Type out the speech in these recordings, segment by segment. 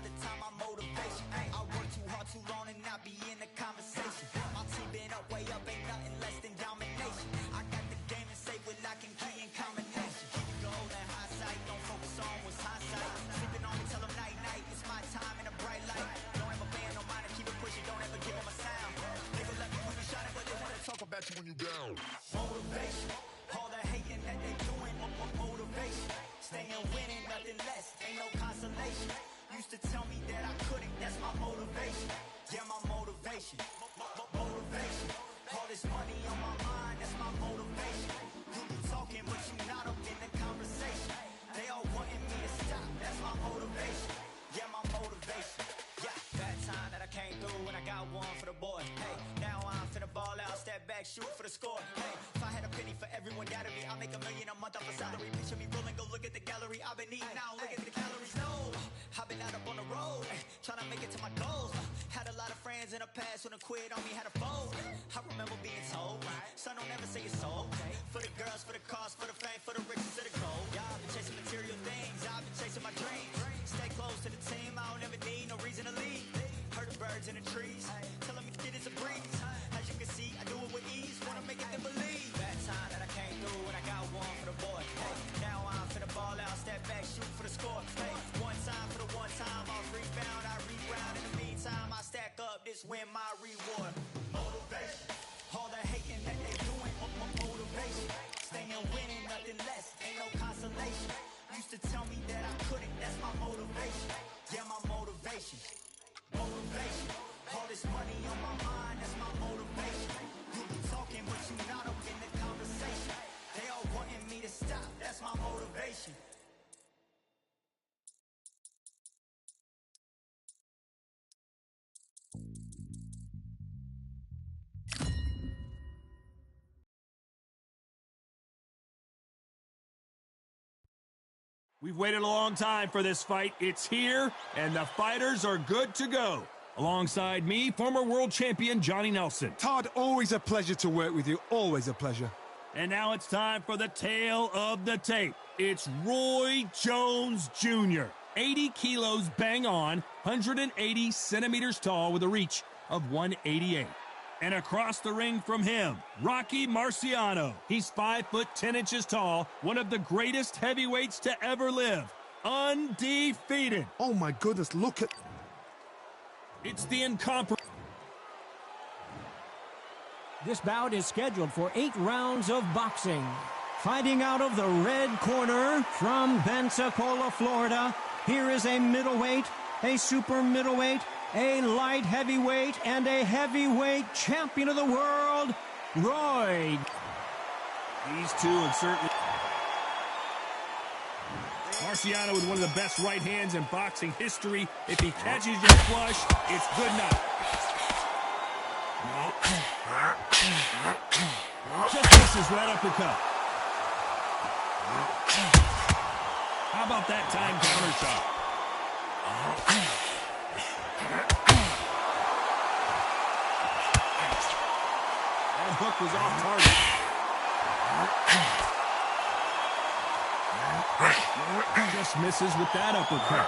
the time, my motivation. I work too hard too long and not be in the conversation. My team been up, way up, ain't nothing less than domination. I got the game and safe with lock and key and combination. Keep it gold and hindsight, don't focus on what's hindsight. Sleeping on me, tell them night night, it's my time in a bright light. Don't ever band, no mind, keep it pushing, don't ever give them a sound. They gon' let me when you shining, but they wanna talk about you when you down. Motivation, all the hating that they doing, motivation. Staying winning, nothing less, ain't no consolation. Used to tell me that I couldn't, that's my motivation. Yeah, my motivation, motivation. All this money on my mind, that's my motivation. You be talking, but you not up in the conversation. They all wanting me to stop, that's my motivation. Yeah, my motivation. Yeah, that time that I came through and I got one for the boy. Hey, now I'm finna ball out, step back, shoot for the score. Hey, if I had a penny for everyone doubted me, I'll make $1 million a month off a salary. Picture me rolling, go look at the gallery. I've been eating now, look at the calories. No, I've been out up on the road, trying to make it to my goals. Had a lot of friends in the past when I quit on me, had a fold. I remember being told, son, don't ever say it's sold. For the girls, for the cars, for the fame, for the riches, for the gold. Yeah, I've been chasing material things, I've been chasing my dreams. Stay close to the team, I don't ever need no reason to leave. Heard the birds in the trees, telling me shit is a breeze. As you can see, I do it with ease, wanna make it them believe. That time that I came through and I got one for the boy. Hey, now I'm finna ball out, step back, shoot for the score. Hey, one time for the one time, I'll rebound, I reground. In the meantime, I stack up, this win my reward. Motivation, all the hating that they doing, motivation. Staying winning, nothing less, ain't no consolation. Used to tell me that I couldn't, that's my motivation. Yeah, my motivation, motivation. All this money on my mind, that's my motivation. You be talking, but you not up in the conversation. They all wanting me to stop, that's my motivation. We've waited a long time for this fight. It's here, and the fighters are good to go. Alongside me, former world champion Johnny Nelson. Todd, always a pleasure to work with you. Always a pleasure. And now it's time for the tale of the tape. It's Roy Jones Jr. 80 kilos bang on, 180 centimeters tall with a reach of 188. And across the ring from him, Rocky Marciano. He's 5'10" tall, one of the greatest heavyweights to ever live. Undefeated. Oh my goodness, look at... It's the incomparable. This bout is scheduled for 8 rounds of boxing. Fighting out of the red corner from Pensacola, Florida, here is a middleweight, a super middleweight, a light heavyweight, and a heavyweight champion of the world, Roy. These two have certainly... Marciano with one of the best right hands in boxing history. If he catches you flush, it's good enough. Just misses that uppercut. How about that time counter shot? That hook was off target. Just misses with that uppercut.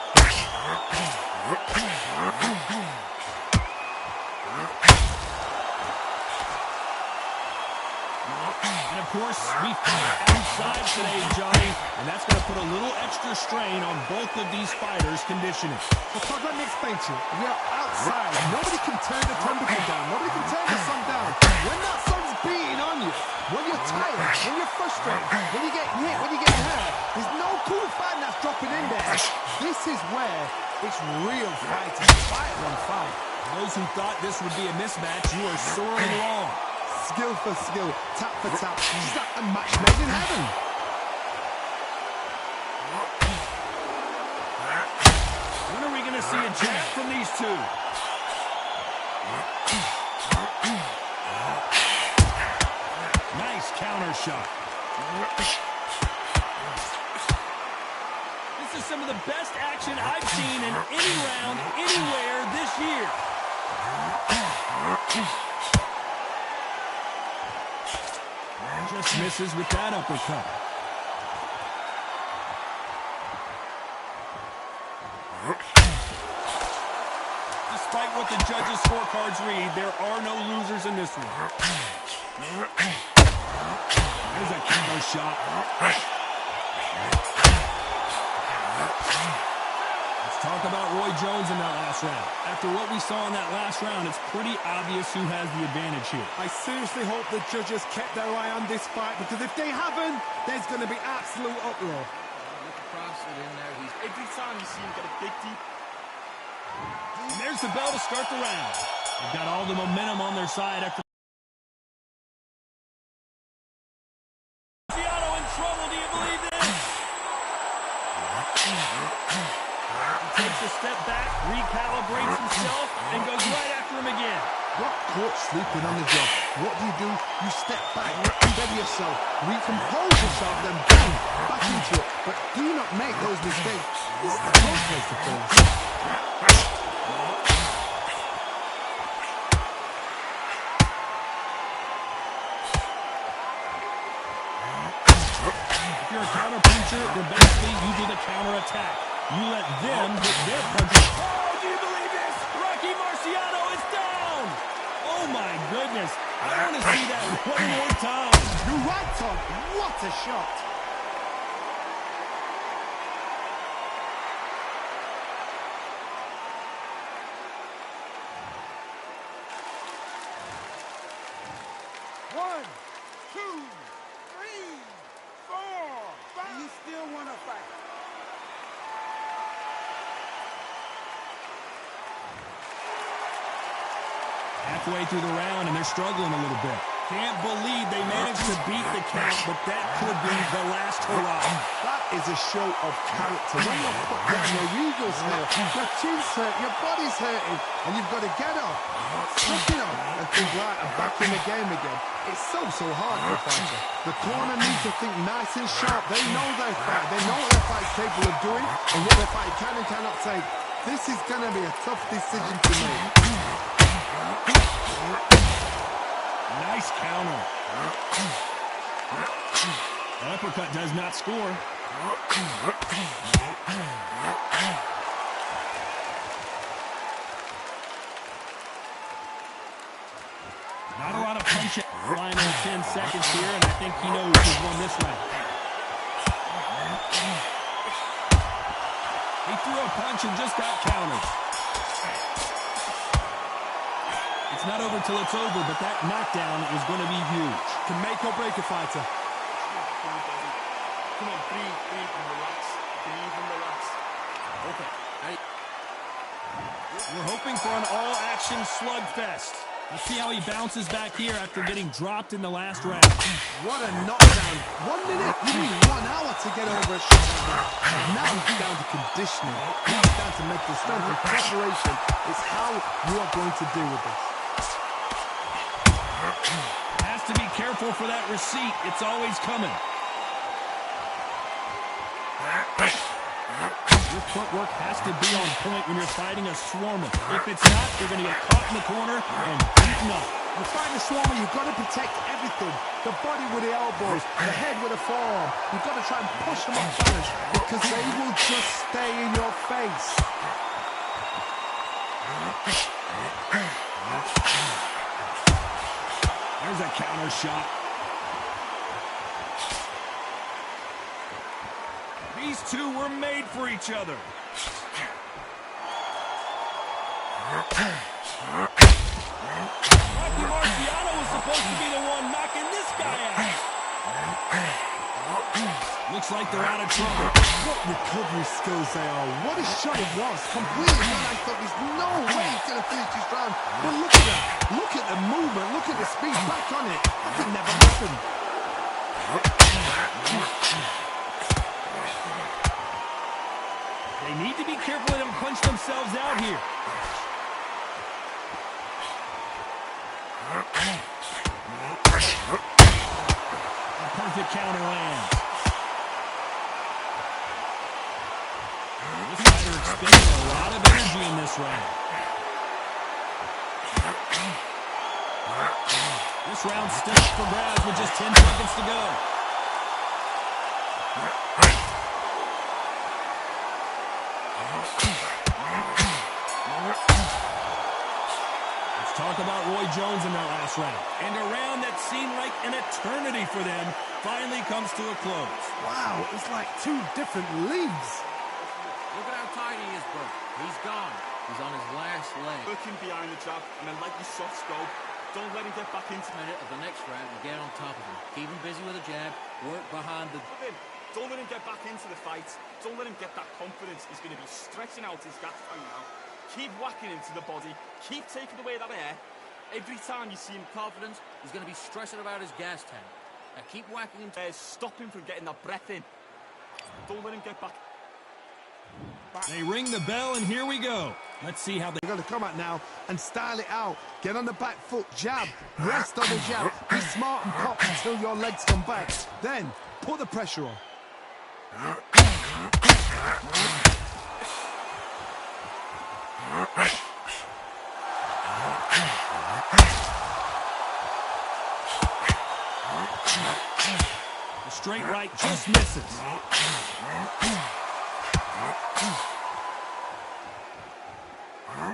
And of course, we fight outside today, Johnny, and that's going to put a little extra strain on both of these fighters' conditioning. Well, Todd, let me explain to you. We are outside. Nobody can turn the temperature down. Nobody can turn the sun down. When that sun's beating on you, when you're tired, when you're frustrated, when you get hit, when you get hurt, there's no cool fighting that's dropping in there. This is where it's real fighting. Fight on fight. Those who thought this would be a mismatch, you are sorely wrong. Skill for skill, tap for tap. It's like a match made in heaven. When are we going to see a jab from these two? Nice counter shot. This is some of the best action I've seen in any round, anywhere this year. Just misses with that uppercut. what the judges' scorecards read, there are no losers in this one. There's a counter shot. Let's talk about Roy Jones in that last round. After what we saw in that last round, it's pretty obvious who has the advantage here. I seriously hope the judges kept their eye on this fight, because if they haven't, there's going to be absolute uproar. Look across it in there. Every time you see him get a big deep. And there's the bell to start the round. They've got all the momentum on their side after. Marciano in trouble. Do you believe this? He takes a step back, recalibrates himself, and goes right after him again. Got caught sleeping on the job. What do? You step back, steady yourself, recompose yourself, then boom, back into it. But do not make those mistakes. This is the wrong place to finish. If you're a counter puncher, then basically you do the counter attack. You let them hit their punches. Oh, do you believe this? Rocky Marciano is down! Oh my goodness. I want to see that one more time. You're right, Tom. What a shot. One, two, three, four, five. You still want to fight? Halfway through the round, and they're struggling a little bit. Can't believe they managed to beat the count, but that could be the last hurrah. That is a show of character. When you're put down, your eagle's hurt, your chin's hurt, your body's hurting, and you've got to get up, suck it up, and think, right, I'm back in the game again. It's so hard for a fighter. The corner needs to think nice and sharp. They know their fight. They know what their fight's capable of doing, and what their fight can and cannot take. This is going to be a tough decision to make. Nice counter. The uppercut does not score. Not a lot of punch. Final 10 seconds here, and I think he knows he's won this round. He threw a punch and just got countered. It's not over till it's over, but that knockdown is going to be huge. Can make or break a fighter. Come on, breathe and relax. Breathe and relax. Okay. Hey. We're hoping for an all-action slugfest. Let's see how he bounces back here after getting dropped in the last round. What a knockdown. 1 minute, you need 1 hour to get over a shot. Now it's down to conditioning. Now it's down to mental strength and preparation. It's how you are going to deal with this. Has to be careful for that receipt. It's always coming. Your footwork has to be on point when you're fighting a swarmer. If it's not, you're going to get caught in the corner and beaten up. You're fighting a swarmer, you've got to protect everything. The body with the elbows, the head with the forearm. You've got to try and push them off balance, because they will just stay in your face. There's a counter shot. These two were made for each other. Rocky Marciano was supposed to be the one knocking this guy out. Looks like they're out of trouble. What recovery skills they are. What a shot it was. Completely non-stop. There's no way he's going to finish this round. But look at that. Look at the movement. Look at the speed. Back on it. That could never happen. They need to be careful they don't punch themselves out here. A perfect counter lands. This fighter expending a lot of energy in this round. This round still up for grabs with just 10 seconds to go. Talk about Roy Jones in that last round. And a round that seemed like an eternity for them finally comes to a close. Wow, it's like two different leagues. Look at how tight he is, bro. He's gone. He's on his last leg. Working behind the jab and then let your soft go. Don't let him get back into Minute of the next round and get on top of him. Keep him busy with a jab. Work behind the... Don't let him get back into the fight. Don't let him get that confidence. He's going to be stretching out his gas tank now. Keep whacking into the body. Keep taking away that air. Every time you see him confidence, he's going to be stressing about his gas tank. Now keep whacking him. Stop him from getting that breath in. Don't let him get back. They ring the bell, and here we go. Let's see how they... You're going to come out now and style it out. Get on the back foot, jab, rest on the jab. Be smart and pop until your legs come back. Then, put the pressure on. The straight right just misses.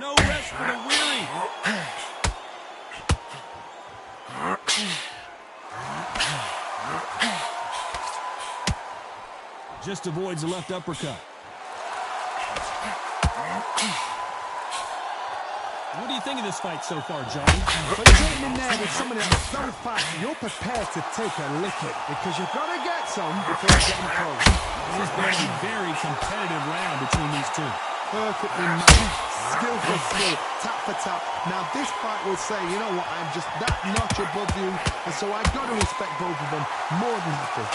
No rest for the weary. Just avoids the left uppercut. What do you think of this fight so far, Johnny? But you're getting in there with somebody that's so fast, you're prepared to take a licking because you've got to get some before getting close. This has been a very competitive round between these two. Perfectly matched, skill for skill, tap for tap. Now this fight will say, you know what, I'm just that notch above you, and so I've got to respect both of them more than happy.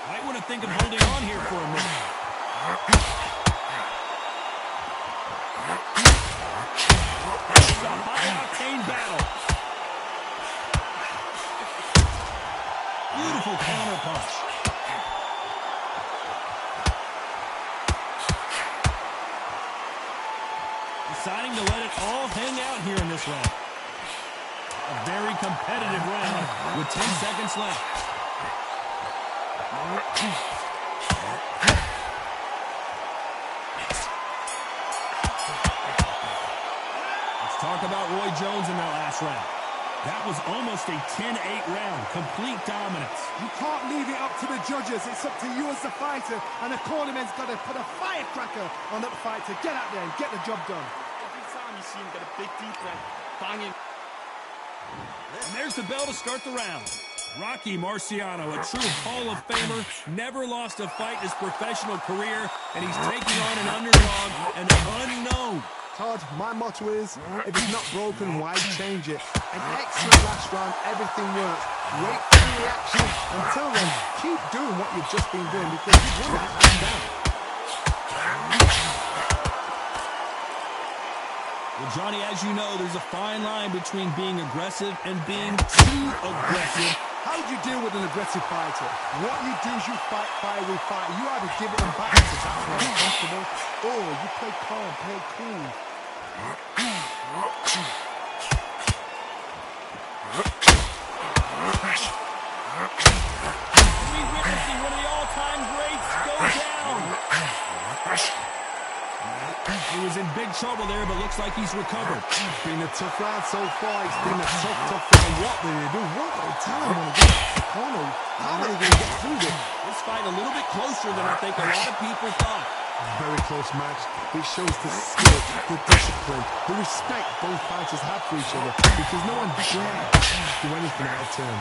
Might want to think of holding on here for a minute. It's a high-octane battle. Beautiful counter punch. Deciding to let it all hang out here in this round. A very competitive round with 10 seconds left. Let's talk about Roy Jones in that last round. That was almost a 10-8 round, complete dominance. You can't leave it up to the judges. It's up to you as the fighter, and the cornerman's got to put a firecracker on that fight to get out there and get the job done. Every time you see him get a big deep breath, banging. And there's the bell to start the round. Rocky Marciano, a true Hall of Famer, never lost a fight in his professional career, and he's taking on an underdog, an unknown. Todd, my motto is, if it's not broken, why change it? An excellent last round, everything works. Wait for the reaction. Until then, keep doing what you've just been doing because you've won it hands down. Well, Johnny, as you know, there's a fine line between being aggressive and being too aggressive. How do you deal with an aggressive fighter? What you do is you fight fire with fire. You either give it them back to that's where you're comfortable, or you play calm, play cool. We're witnessing one of the all-time greats go down. He was in big trouble there, but looks like he's recovered. It's been a tough round so far. It's been a tough round. What did they do? What did they tell him? How are they going to get through this? This fight a little bit closer than I think a lot of people thought. Very close match. It shows the skill, the discipline, the respect both fighters have for each other because no one dares do anything out of turn.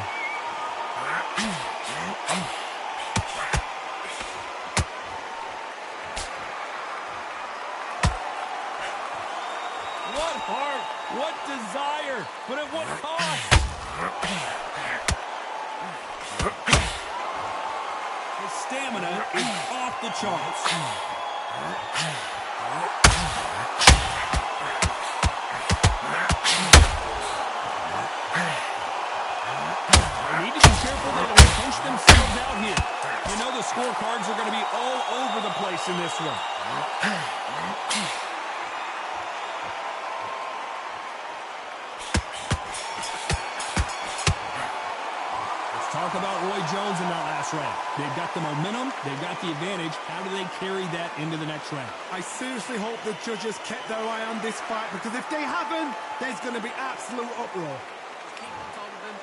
What heart, what desire, but at what cost? His stamina is off the charts. They need to be careful they don't punch themselves out here. You know the scorecards are going to be all over the place in this one. Talk talk about Roy Jones in that last round. They've got the momentum. They've got the advantage. How do they carry that into the next round? I seriously hope the judges kept their eye on this fight, because if they haven't, there's going to be absolute uproar. Keep on top of him.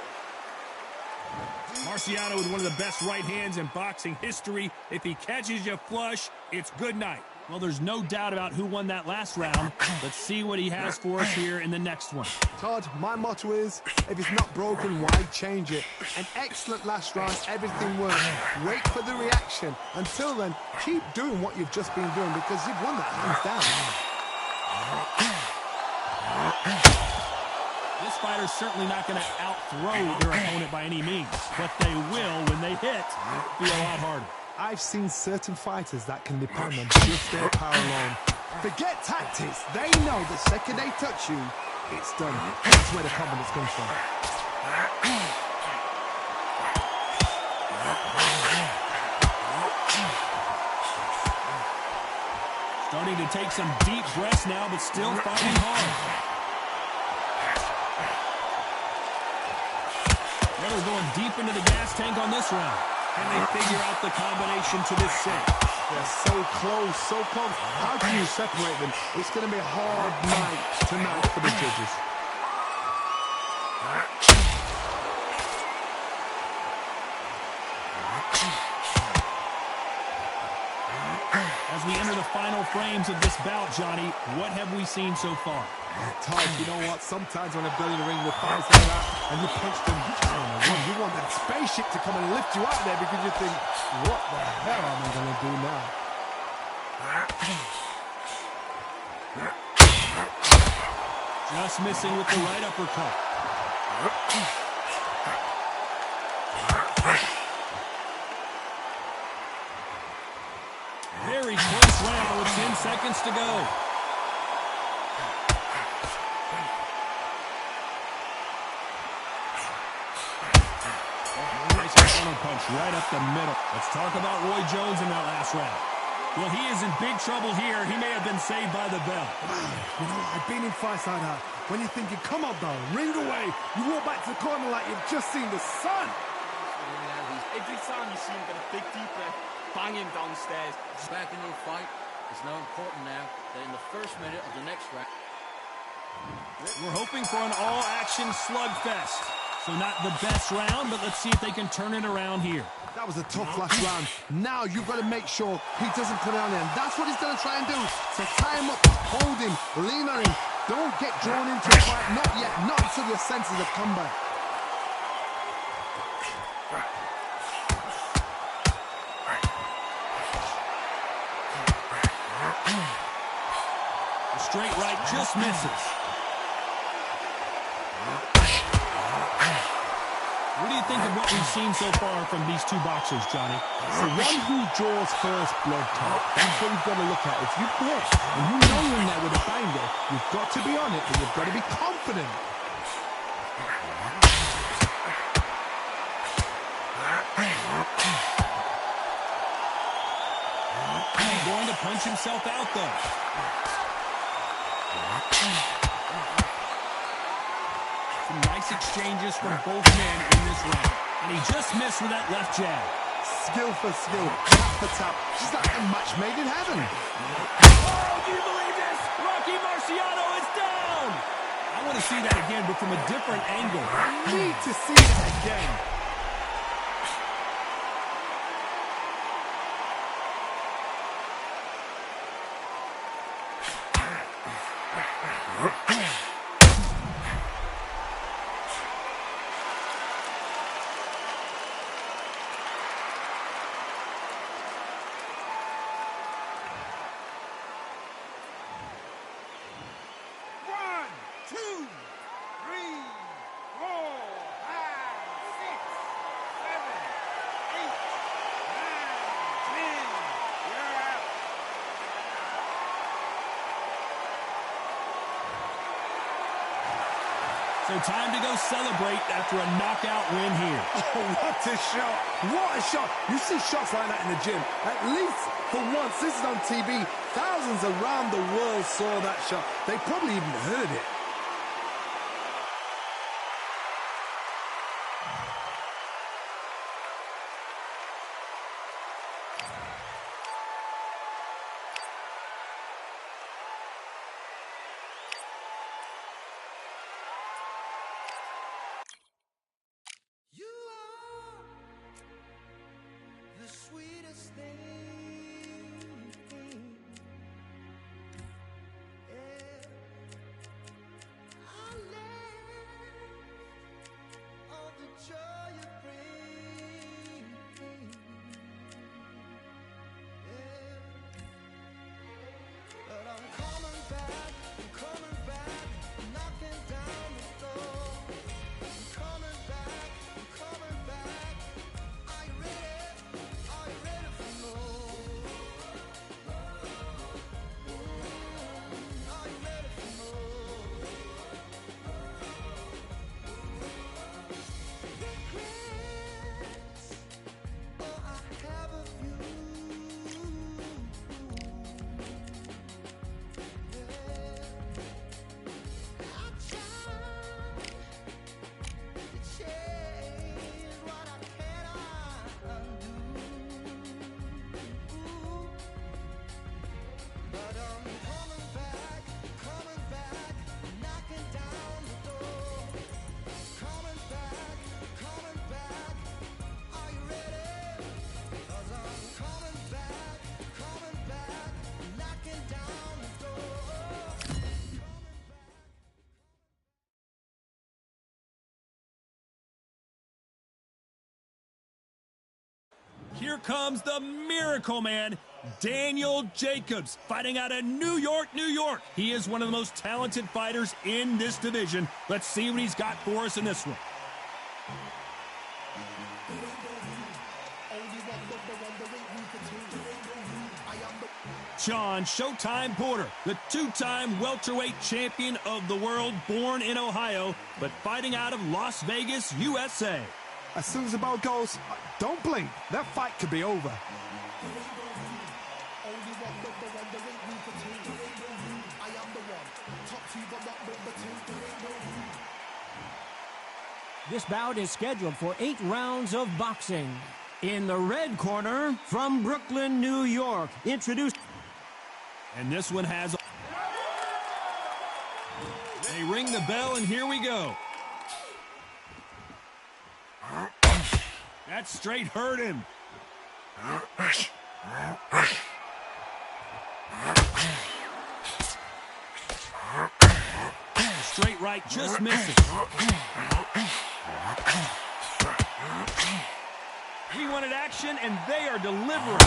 Marciano with one of the best right hands in boxing history. If he catches you flush, it's good night. Well, there's no doubt about who won that last round. Let's see what he has for us here in the next one. Todd, my motto is, if it's not broken, why change it? An excellent last round, everything worked. Wait for the reaction. Until then, keep doing what you've just been doing, because you've won that hands down. This fighter's certainly not going to out-throw their opponent by any means, but they will, when they hit, be a lot harder. I've seen certain fighters that can depend on just their power alone. Forget tactics. They know the second they touch you, it's done. That's where the confidence comes from. Starting to take some deep breaths now, but still fighting hard. Well, they're going deep into the gas tank on this round. Can they figure out the combination to this set? They're so close, so close. How can you separate them? It's going to be a hard night tonight for the judges. As we enter the final frames of this bout, Johnny, what have we seen so far? Todd, you know what? Sometimes when I've been in the ring with fighters like that, and you punch them down, you want that spaceship to come and lift you out there, because you think, what the hell am I going to do now? Just missing with the right uppercut. Very close round with 10 seconds to go. Nice counter punch right up the middle. Let's talk about Roy Jones in that last round. Well, he is in big trouble here. He may have been saved by the bell. You know, I've been in fights like that. When you're thinking, come on, bro, ring away. You walk back to the corner like you've just seen the sun. Every time you see him get a big deep breath, banging downstairs. Back into the fight. It's now important now that in the first minute of the next round. We're hoping for an all-action slugfest. So not the best round, but let's see if they can turn it around here. That was a tough last round. Now you've got to make sure he doesn't put it on him. That's what he's going to try and do. So tie him up, hold him, lean on him. Don't get drawn into a fight. Not yet. Not until your senses have come back. The straight right just misses. What do you think of what we've seen so far from these two boxers, Johnny? The one who draws first blood, Todd. That's what you've got to look at. If you hit and you know you're in there with a banger, you've got to be on it, but you've got to be confident. He's going to punch himself out, though. Some nice exchanges from both men in this round. And he just missed with that left jab. Skill for skill, tap for tap. She's like a match made in heaven. Oh, do you believe this? Rocky Marciano is down! I want to see that again, but from a different angle. I need to see that again. So time to go celebrate after a knockout win here. Oh, what a shot. What a shot. You see shots like that in the gym. At least for once, this is on TV. Thousands around the world saw that shot. They probably even heard it. Here comes the Miracle Man, Daniel Jacobs, fighting out of New York, New York. He is one of the most talented fighters in this division. Let's see what he's got for us in this one. Sean Showtime Porter, the two-time welterweight champion of the world, born in Ohio, but fighting out of Las Vegas, USA. As soon as the bell goes, don't blink. That fight could be over. This bout is scheduled for 8 rounds of boxing. In the red corner, from Brooklyn, New York, introduced... And this one has... They ring the bell, and here we go. That straight hurt him. Straight right just misses. We wanted action, and they are delivering.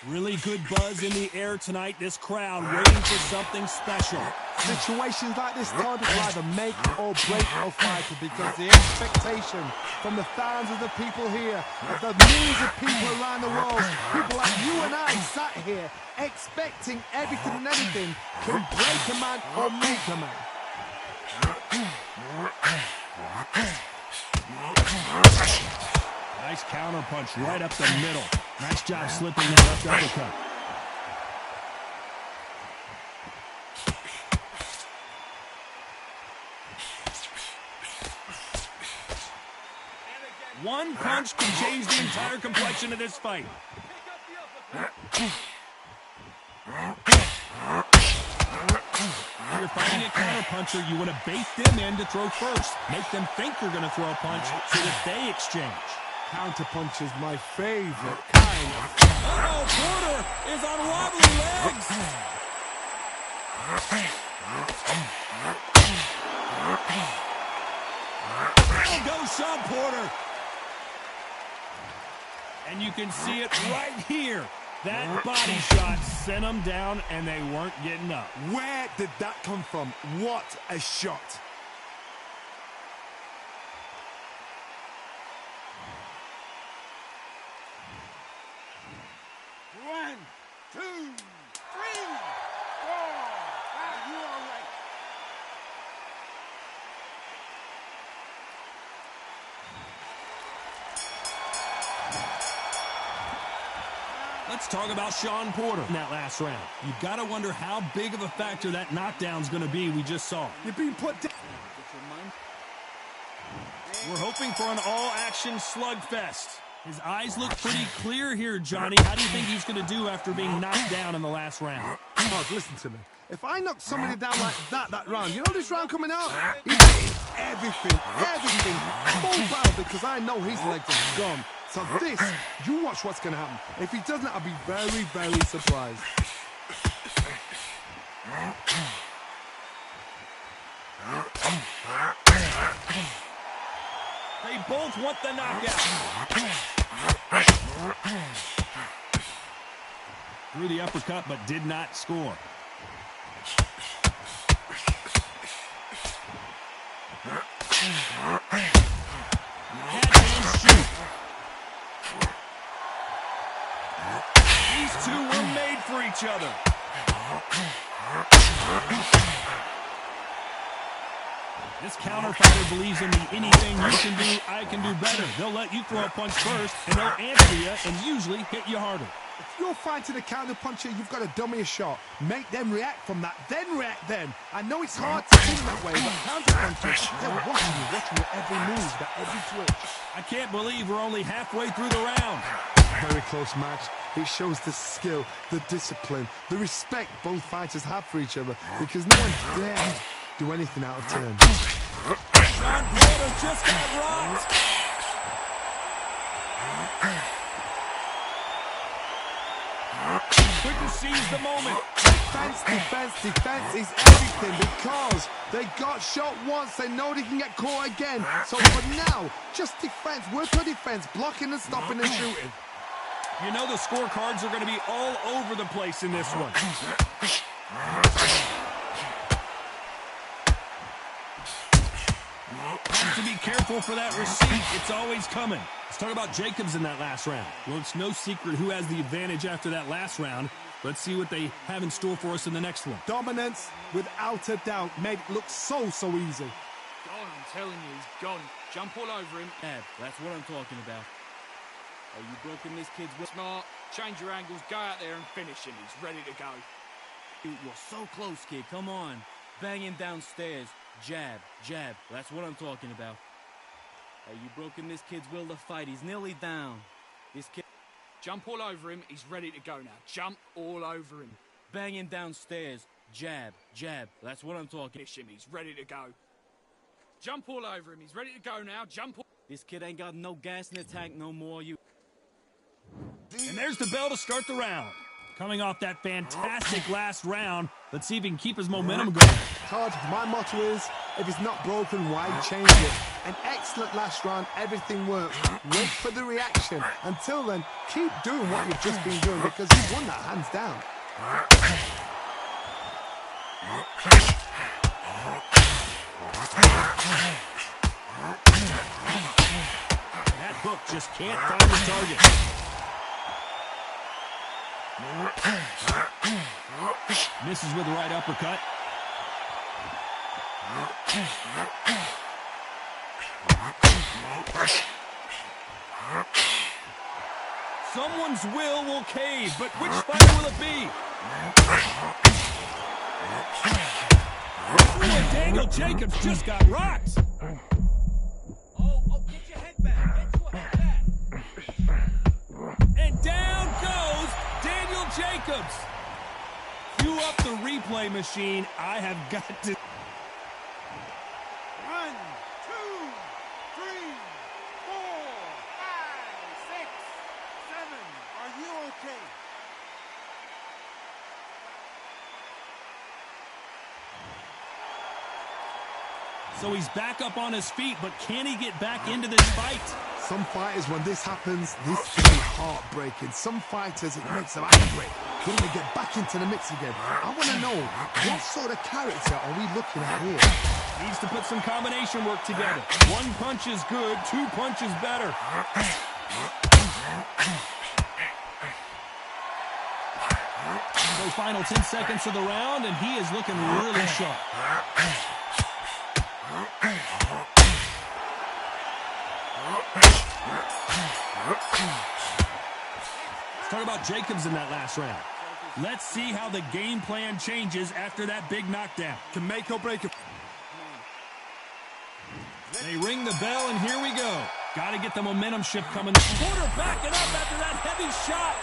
Really good buzz in the air tonight. This crowd waiting for something special. Situations like this, Todd, will either make or break a fighter, because the expectation from the thousands of the people here, of the millions of people around the world, people like you and I sat here expecting everything and anything, can break a man or make a man. Nice counter punch right up the middle. Nice job slipping that left uppercut. One punch can change the entire complexion of this fight. If you're fighting a counter-puncher, you want to bait them in to throw first. Make them think you're going to throw a punch so that they exchange. Counter-punch is my favorite kind. Uh-oh, Porter is on wobbly legs. Oh, go Sean Porter. And you can see it right here. That body shot sent them down, and they weren't getting up. Where did that come from? What a shot. One, two, three, four. Are you all right? Let's talk about Sean Porter in that last round. You've got to wonder how big of a factor that knockdown's going to be we just saw. You're being put down. We're hoping for an all-action slugfest. His eyes look pretty clear here, Johnny. How do you think he's going to do after being knocked down in the last round? Oh, listen to me. If I knock somebody down like that round, you know this round coming out? He's getting everything, full battle, because I know his legs are gone. So this, you watch what's going to happen. If he doesn't, I'll be very, very surprised. They both want the knockout. Threw the uppercut, but did not score. Catch and shoot. These two were made for each other. This counter fighter believes in the anything you can do, I can do better. They'll let you throw a punch first, and they'll answer you and usually hit you harder. If you're fighting a counter puncher, you've got to dummy a shot. Make them react from that, then react then. I know it's hard to think that way, but counter punchers, they're watching your every move, that every twitch. I can't believe we're only halfway through the round. Very close match. It shows the skill, the discipline, the respect both fighters have for each other, because no one dares do anything out of turn. Sean Porter just got rocked. quick to seize the moment. Defense, defense, defense is everything because they got shot once. They know they can get caught again. So for now, just defense. Work on defense, blocking and stopping and shooting. You know the scorecards are going to be all over the place in this one. Have to be careful for that receipt. It's always coming. Let's talk about Jacobs in that last round. Well, it's no secret who has the advantage after that last round. Let's see what they have in store for us in the next one. Dominance, without a doubt, made it look so easy. Gone, I'm telling you, he's gone. Jump all over him. Yeah, that's what I'm talking about. Oh, you broken this kid's will. Smart. Change your angles, go out there and finish him. He's ready to go. Dude, you're so close, kid. Come on. Bang him downstairs. Jab, jab. That's what I'm talking about. Hey, you broken this kid's will to fight. He's nearly down. This kid... Jump all over him. He's ready to go now. Jump all over him. Bang him downstairs. Jab, jab. That's what I'm talking. Finish him. He's ready to go. Jump all over him. He's ready to go now. Jump all... This kid ain't got no gas in the tank no more. You... And there's the bell to start the round. Coming off that fantastic last round, let's see if he can keep his momentum going. Todd, my motto is, if it's not broken, why change it? An excellent last round, everything works. Wait for the reaction. Until then, keep doing what you've just been doing because you've won that hands down. That hook just can't find the target. Misses with the right uppercut. Someone's will cave, but which fighter will it be? Ooh, and Daniel Jacobs just got rocked. Oh, get your head back. Get your head back. And down goes Daniel Jacobs. Cue up the replay machine. I have got to... 1, 2, 3, 4, 5, 6, 7. Are you okay? So he's back up on his feet, but can he get back into this fight? Some fighters, when this happens, this can be heartbreaking. Some fighters, it makes them angry. When they get back into the mix again, I want to know, what sort of character are we looking at here? Needs to put some combination work together. One punch is good, two punches better. So final 10 seconds of the round, and he is looking really sharp. Let's talk about Jacobs in that last round. Let's see how the game plan changes after that big knockdown. Can make or break it. They ring the bell, and here we go. Got to get the momentum shift coming. Porter backing up after that heavy shot.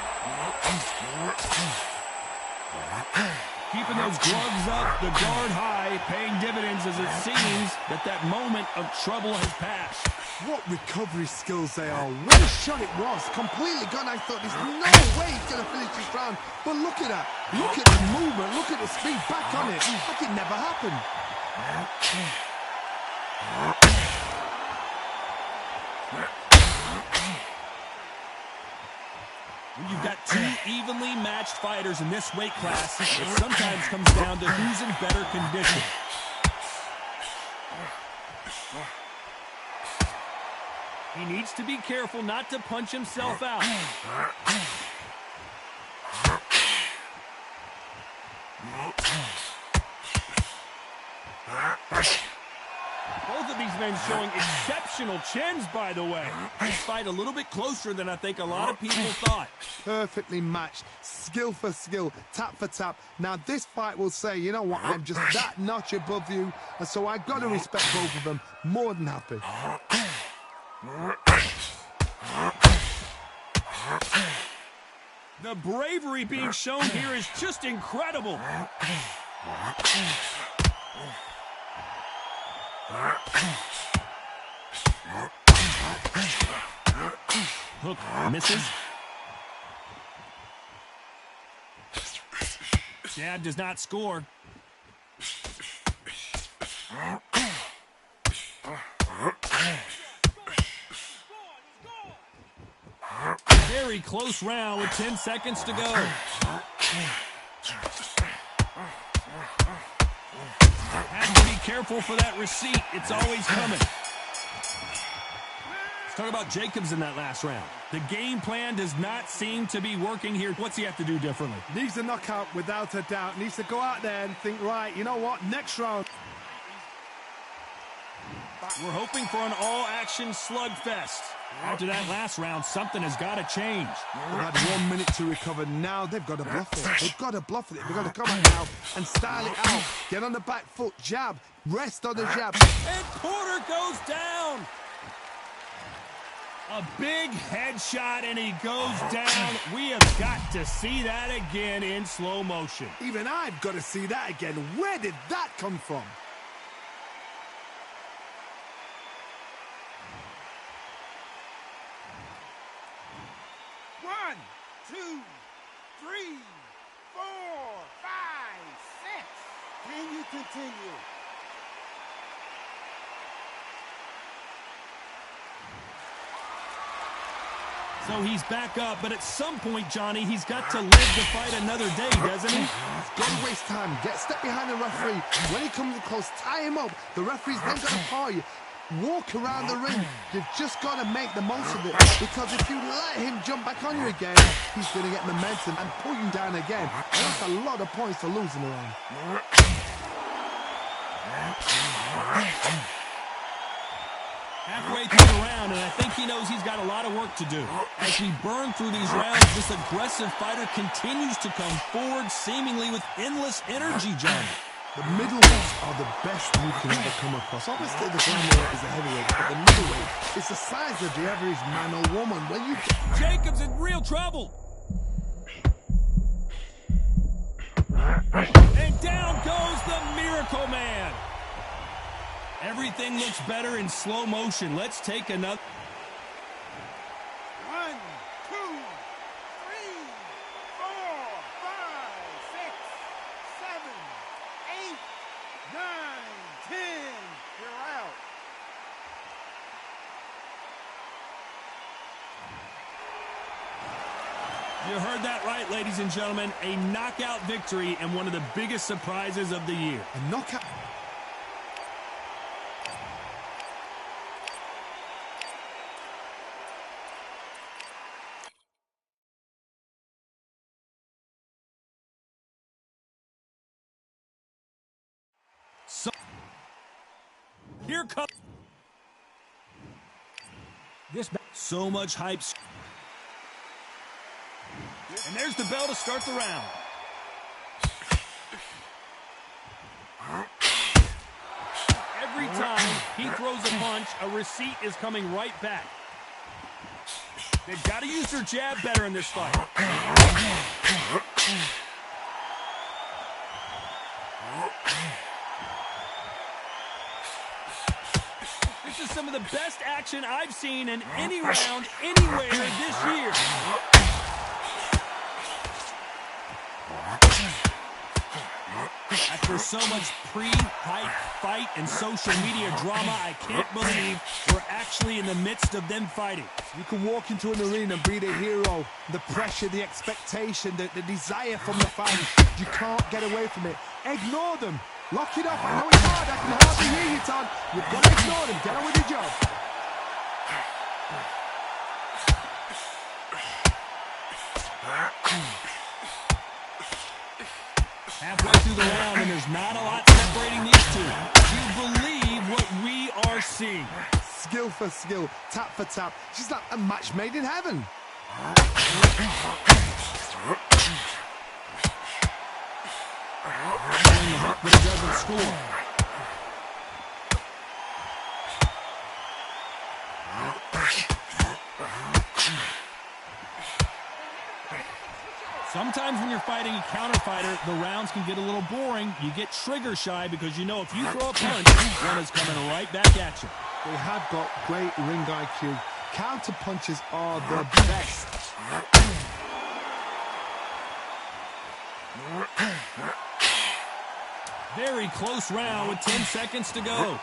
Keeping those gloves up, the guard high, paying dividends as it seems that moment of trouble has passed. What recovery skills they are. What a shot it was. Completely gone. I thought there's no way he's going to finish this round. But look at that. Look at the movement. Look at the speed. Back on it. Like it never happened. When you've got two evenly matched fighters in this weight class, it sometimes comes down to who's in better condition. He needs to be careful not to punch himself out. Both of these men showing exceptional chins, by the way. This fight a little bit closer than I think a lot of people thought. Perfectly matched, skill for skill, tap for tap. Now this fight will say, you know what, I'm just that notch above you, and so I've got to respect both of them. More than happy. The bravery being shown here is just incredible. Hook misses. Jab does not score. Very close round with 10 seconds to go. Have to be careful for that receipt. It's always coming. Let's talk about Jacobs in that last round. The game plan does not seem to be working here. What's he have to do differently? Needs a knockout without a doubt. Needs to go out there and think, right, you know what, next round. We're hoping for an all-action slugfest. After that last round, something has got to change. They've had 1 minute to recover. Now they've got to bluff it. They've got to bluff it. They've got to come out now and style it out. Get on the back foot, jab, rest on the jab. And Porter goes down. A big headshot, and he goes down. We have got to see that again in slow motion. Even I've got to see that again. Where did that come from? One, two, three, 4, 5, 6. Can you continue? So he's back up, but at some point, Johnny, he's got to live to fight another day, doesn't he? Don't waste time. Step behind the referee. When he comes close, tie him up. The referee's then got to paw you. Walk around the ring. You've just got to make the most of it, because if you let him jump back on you again, he's going to get momentum and pull you down again. And that's a lot of points to lose in the round. Halfway through the round, and I think he knows he's got a lot of work to do. As we burn through these rounds, this aggressive fighter continues to come forward, seemingly with endless energy, Johnny. The middleweights are the best you can ever come across. Obviously, the flyweight is the heavyweight, but the middleweight is the size of the average man or woman. When you Jacobs in real trouble. And down goes the Miracle Man. Everything looks better in slow motion. Let's take another. 1, 2, 3, 4, 5, 6, 7, 8, 9, 10. You're out. You heard that right, ladies and gentlemen. A knockout victory and one of the biggest surprises of the year. a knockout. So, here comes. So much hype. And there's the bell to start the round. Every time he throws a punch, a receipt is coming right back. They've got to use their jab better in this fight. This is some of the best action I've seen in any round, anywhere this year. After so much pre-hype fight and social media drama, I can't believe we're actually in the midst of them fighting. You can walk into an arena and be the hero. The pressure, the expectation, the desire from the fans. You can't get away from it. Ignore them. Lock it up. I know it's hard. I can hardly hear you, Todd. You've got to ignore them. Get on with your job. Halfway through the round, and there's not a lot separating these two. Do you believe what we are seeing? Skill for skill, tap for tap. She's like a match made in heaven. But it doesn't score. Sometimes when you're fighting a counter fighter, the rounds can get a little boring. You get trigger shy because you know if you throw a punch, one is coming right back at you. They have got great ring IQ. Counter punches are the best. Very close round with 10 seconds to go.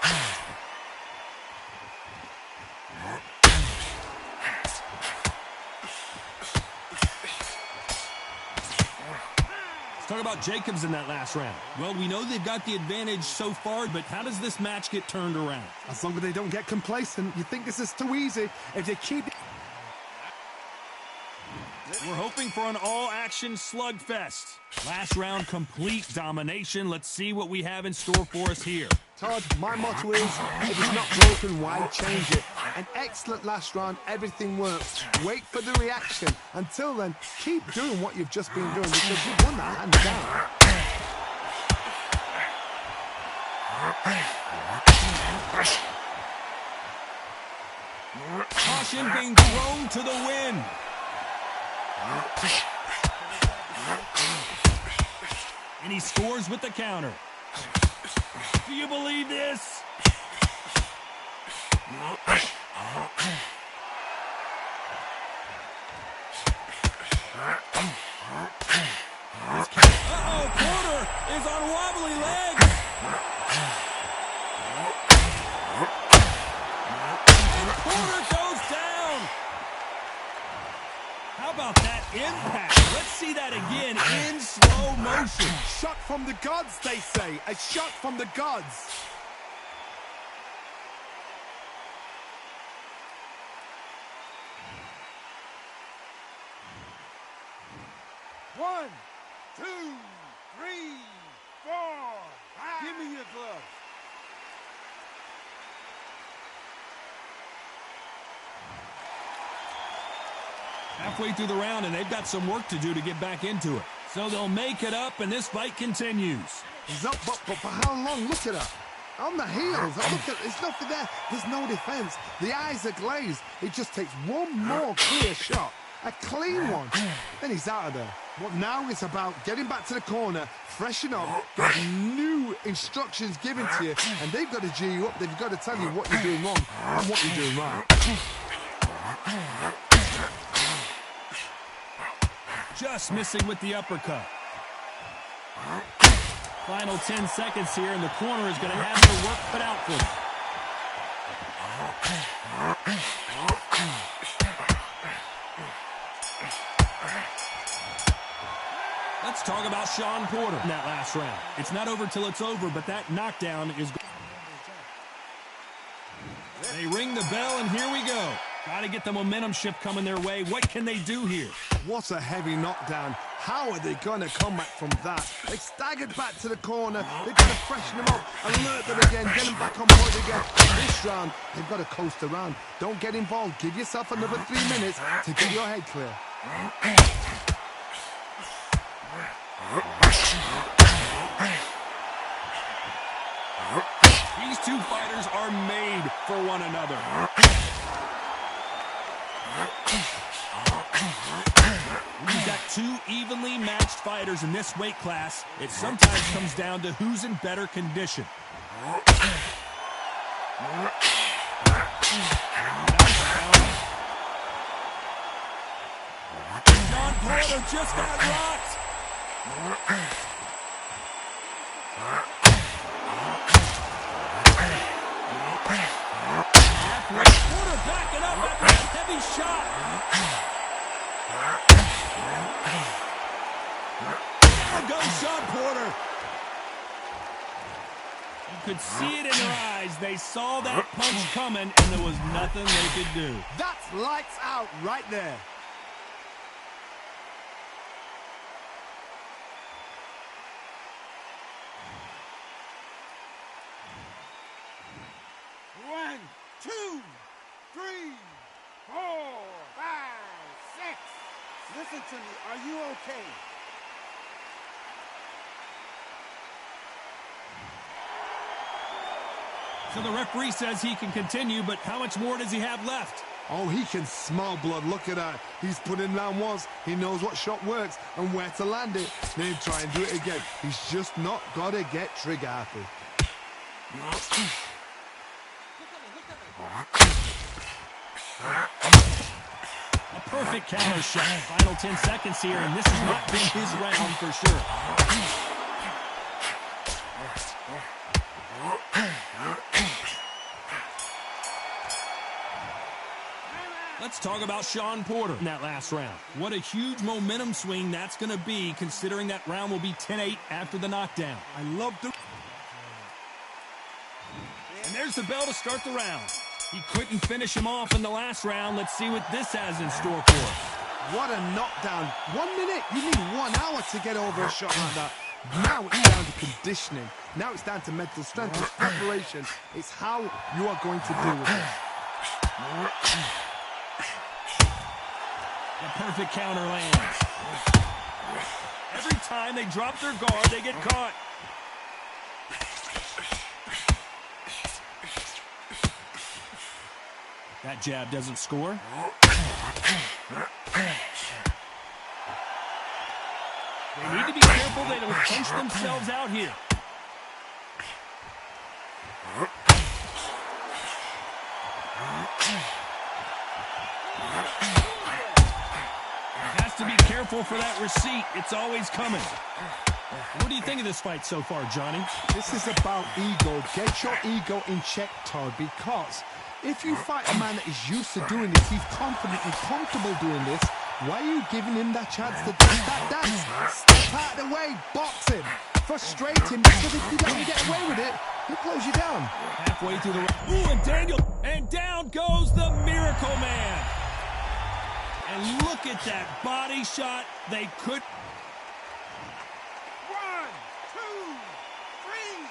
Let's talk about Jacobs in that last round. Well, we know they've got the advantage so far, but how does this match get turned around? As long as they don't get complacent, you think this is too easy. If they keep it... We're hoping for an all-action slugfest. Last round, complete domination. Let's see what we have in store for us here. Todd, my motto is, if it's not broken, why change it? An excellent last round, everything works. Wait for the reaction. Until then, keep doing what you've just been doing because you've won that hands down. Caution being thrown to the wind. And he scores with the counter. Do you believe this? Uh-oh, Porter is on wobbly legs. Porter goes down. How about that impact? Let's see that again in slow motion. Shot from the gods, they say. A shot from the gods. One, two, three, four, five. Give me your gloves. Halfway through the round, and they've got some work to do to get back into it. So they'll make it up, and this fight continues. He's up, but for how long? Look at her. On the heels. Look at, there's nothing there. There's no defense. The eyes are glazed. It just takes one more clear shot. A clean one. Then he's out of there. What now it's about getting back to the corner, freshen up, get new instructions given to you, and they've got to G you up. They've got to tell you what you're doing wrong and what you're doing right. Just missing with the uppercut. Final 10 seconds here, and the corner is going to have their work cut out for them. Let's talk about Sean Porter in that last round. It's not over till it's over, but that knockdown is... They ring the bell, and here we go. Got to get the momentum shift coming their way. What can they do here? What a heavy knockdown. How are they going to come back from that? They staggered back to the corner. They've got to freshen them up, alert them again, get them back on board again. This round, they've got to coast around. Don't get involved. Give yourself another 3 minutes to get your head clear. These two fighters are made for one another. We've got two evenly matched fighters in this weight class. It sometimes comes down to who's in better condition. Sean Porter just got rocked. Porter backing up after that heavy shot. There goes Sean Porter. You could see it in their eyes. They saw that punch coming, and there was nothing they could do. That's lights out right there. One, two, three, four, five, six. Listen to me. Are you okay? So the referee says he can continue, but how much more does he have left? Oh, he can smell blood. Look at that. He's put in round once. He knows what shot works and where to land it. Then try and do it again. He's just not got to get trigger happy. A Perfect counter shot. Final 10 seconds here, and this has not been his round for sure. Let's talk about Sean Porter in that last round. What a huge momentum swing that's going to be, considering that round will be 10-8 after the knockdown. I love the... And there's the bell to start the round. He couldn't finish him off in the last round. Let's see what this has in store for us. What a knockdown. 1 minute, you need 1 hour to get over a shot like that. Now it's down to conditioning. Now it's down to mental strength. It's preparation. It's how you are going to deal with it. The perfect counter lands. Every time they drop their guard, they get caught. That jab doesn't score. They need to be careful they don't punch themselves out here. Has to be careful for that receipt. It's always coming. What do you think of this fight so far, Johnny? This is about ego. Get your ego in check, Todd, because if you fight a man that is used to doing this, he's confident and comfortable doing this, why are you giving him that chance to do that dance? Step out of the way, box him, frustrate him, because if you let him get away with it, he'll close you down. Halfway through the... Ooh, and Daniel... And down goes the Miracle Man. And look at that body shot. They could... 1, 2, 3,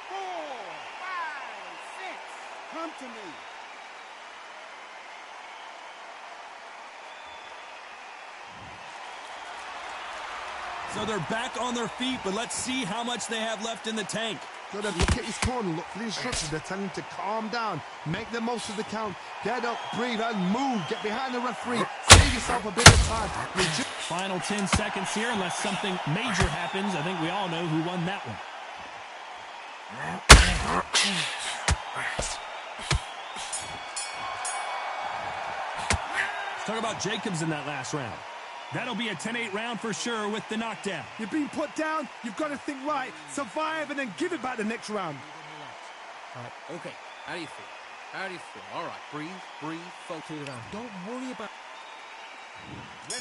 4, 5, 6. Come to me. So they're back on their feet, but let's see how much they have left in the tank. Got to look at his corner, look for the instructions. They're telling him to calm down, make the most of the count, get up, breathe, and move. Get behind the referee, save yourself a bit of time. Final 10 seconds here, unless something major happens. I think we all know who won that one. Let's talk about Jacobs in that last round. That'll be a 10-8 round for sure with the knockdown. You're being put down, you've got to think right, survive, and then give it back the next round. All right, okay. How do you feel? How do you feel? All right, breathe, focus it on. Don't worry about...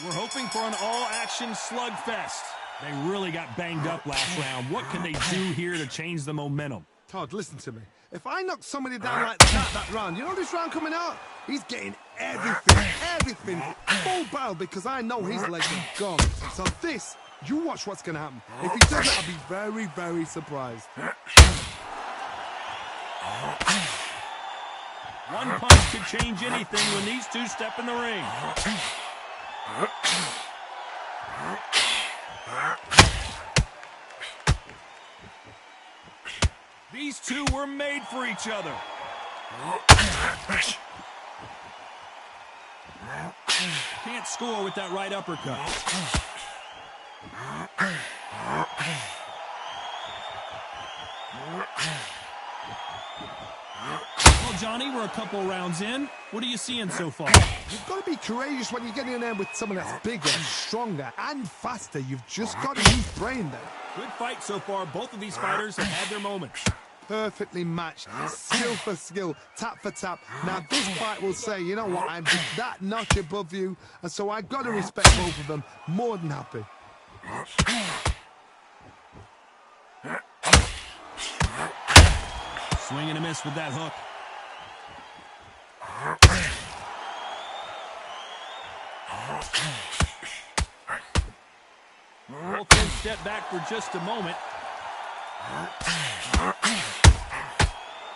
We're hoping for an all-action slugfest. They really got banged up last round. What can they do here to change the momentum? Todd, listen to me. If I knock somebody down like that round, you know this round coming out? He's getting everything, full barrel, because I know his legs are gone. So this, you watch what's going to happen. If he does it, I'll be very, very surprised. One punch could change anything when these two step in the ring. These two were made for each other. Can't score with that right uppercut. Well, Johnny, we're a couple rounds in. What are you seeing so far? You've got to be courageous when you get in there with someone that's bigger, stronger, and faster. You've just got to use brain there. Good fight so far. Both of these fighters have had their moments. Perfectly matched, skill for skill, tap for tap. Now this fight will say, you know what, I'm just that notch above you, and so I've got to respect both of them. More than happy. Swing and a miss with that hook. Both men step back for just a moment.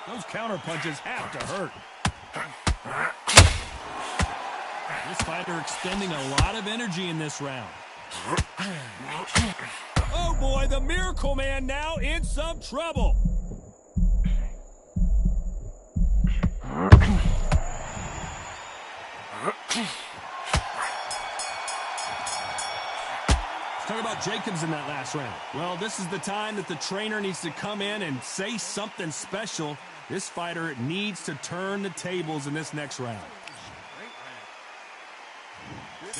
Those counter punches have to hurt. This fighter expending a lot of energy in this round. Oh boy, the Miracle Man now in some trouble. Let's talk about Jacobs in that last round. Well, this is the time that the trainer needs to come in and say something special. This fighter needs to turn the tables in this next round.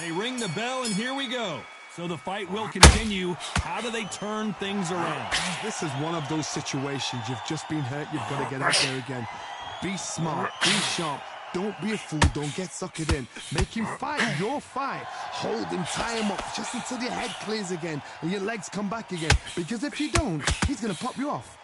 They ring the bell, and here we go. So the fight will continue. How do they turn things around? This is one of those situations. You've just been hurt. You've got to get out there again. Be smart. Be sharp. Don't be a fool. Don't get suckered in. Make him fight your fight. Hold him, tie him up just until your head clears again and your legs come back again. Because if you don't, he's going to pop you off.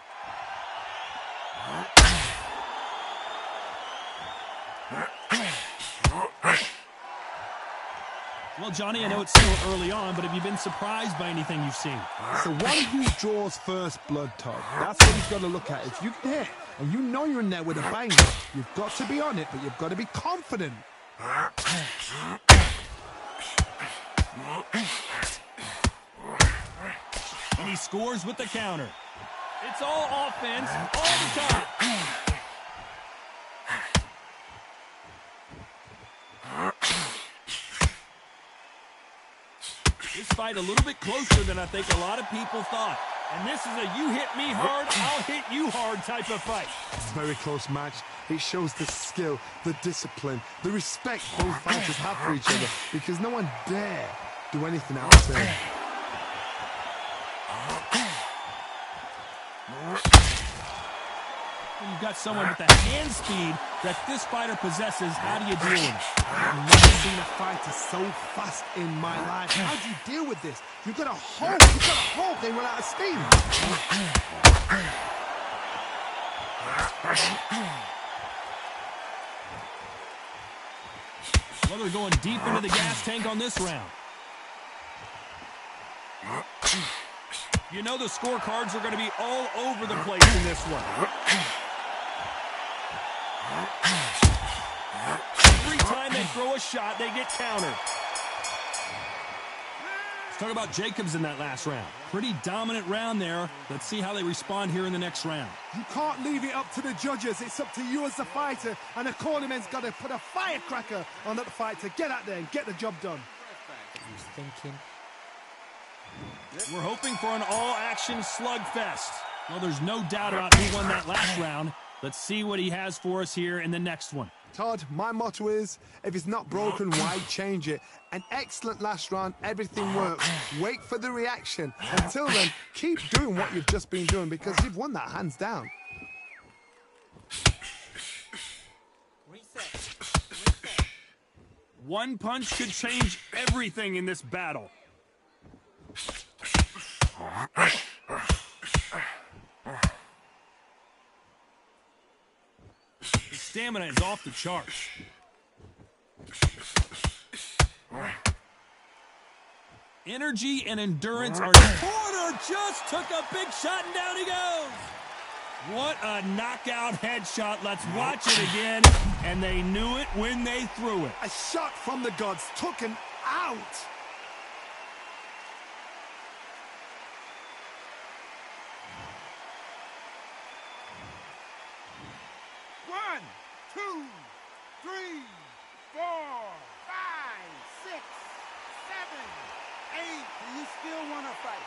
Well, Johnny, I know it's still early on, but have you been surprised by anything you've seen? So one who draws first blood, Todd. That's what he's got to look at. If you can hit and you know you're in there with a banger, you've got to be on it, but you've got to be confident. And he scores with the counter. It's all offense all the time. This fight a little bit closer than I think a lot of people thought. And this is a you hit me hard, I'll hit you hard type of fight. It's a very close match. It shows the skill, the discipline, the respect both fighters have for each other, because no one dare do anything out of turn. When you've got someone with the hand speed that this fighter possesses, how do you deal with it? I've never seen a fighter so fast in my life. How do you deal with this? You've got to hope. You've got to hope they run out of steam. Well, they're going deep into the gas tank on this round. You know the scorecards are going to be all over the place in this one. Every time they throw a shot, they get countered. Let's talk about Jacobs in that last round. Pretty dominant round there. Let's see how they respond here in the next round. You can't leave it up to the judges. It's up to you as the fighter, and the cornerman's got to put a firecracker on that fight to get out there and get the job done. He's thinking. We're hoping for an all-action slugfest. Well, there's no doubt about who won that last round. Let's see what he has for us here in the next one. Todd, my motto is, if it's not broken, why change it? An excellent last round, everything works. Wait for the reaction. Until then, keep doing what you've just been doing, because you've won that hands down. Reset. One punch could change everything in this battle. His stamina is off the charts. Energy and endurance are... Porter just took a big shot and down he goes. What a knockout headshot. Let's watch it again. And they knew it when they threw it. A shot from the gods, took him out. One, two, three, 4, 5, 6, 7, 8. Do you still want to fight?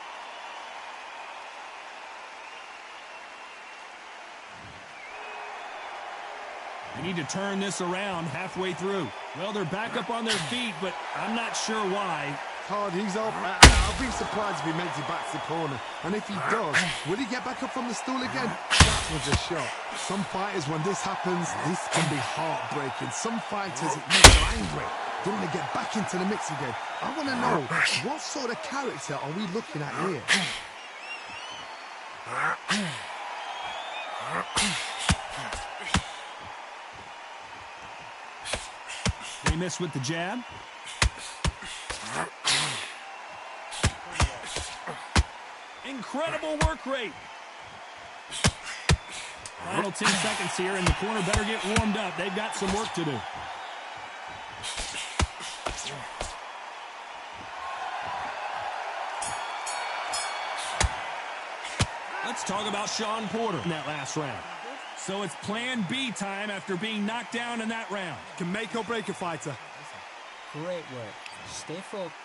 They need to turn this around halfway through. Well, they're back up on their feet, but I'm not sure why. Todd, he's off. I'll be surprised if he makes it back to the corner. And if he does, will he get back up from the stool again? That was a shot. Some fighters, when this happens, this can be heartbreaking. Some fighters, it makes them angry. They want to get back into the mix again. I want to know, what sort of character are we looking at here? They miss with the jab. Incredible work rate. Final 10 seconds here, and the corner better get warmed up. They've got some work to do. Let's talk about Sean Porter in that last round. So it's plan B time after being knocked down in that round. Can make or break a fighter. Great work. Stay focused.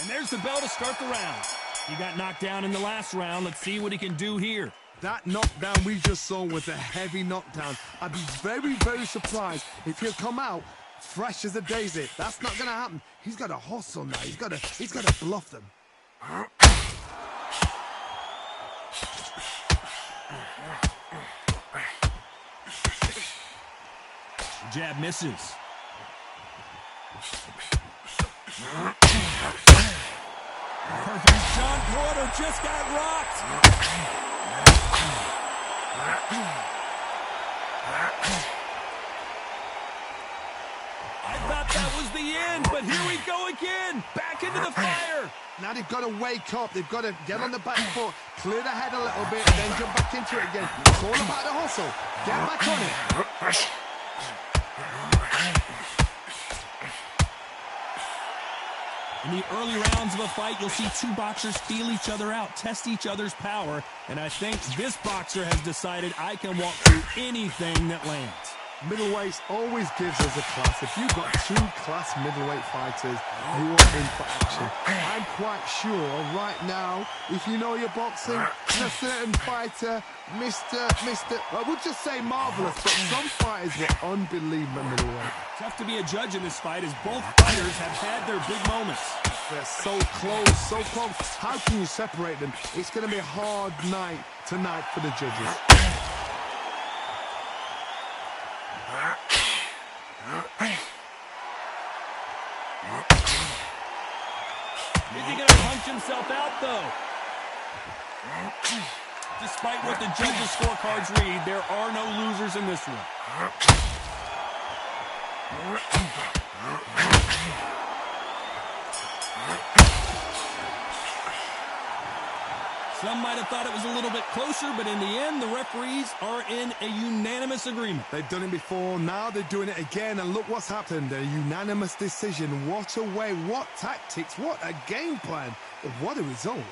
And there's the bell to start the round. He got knocked down in the last round. Let's see what he can do here. That knockdown we just saw was a heavy knockdown. I'd be very, very surprised if he'll come out fresh as a daisy. That's not going to happen. He's got to hustle now. He's got to bluff them. Jab misses. Perfect. John Porter just got rocked. I thought that was the end, but here we go again. Back into the fire. Now they've got to wake up. They've got to get on the back foot, clear the head a little bit, and then jump back into it again. It's all about the hustle. Get back on it. In the early rounds of a fight, you'll see two boxers feel each other out, test each other's power, and I think this boxer has decided I can walk through anything that lands. Middleweights always gives us a class. If you've got two class middleweight fighters, you are in for action. I'm quite sure right now, if you know your boxing, a certain fighter, I would just say marvelous, but some fighters were unbelievable middleweight. Tough to be a judge in this fight as both fighters have had their big moments. They're so close, so close. How can you separate them? It's going to be a hard night tonight for the judges. Is he going to punch himself out, though? Despite what the judges' scorecards read, there are no losers in this one. Some might have thought it was a little bit closer, but in the end, the referees are in a unanimous agreement. They've done it before, now they're doing it again, and look what's happened. A unanimous decision. What a way, what tactics, what a game plan. What a result.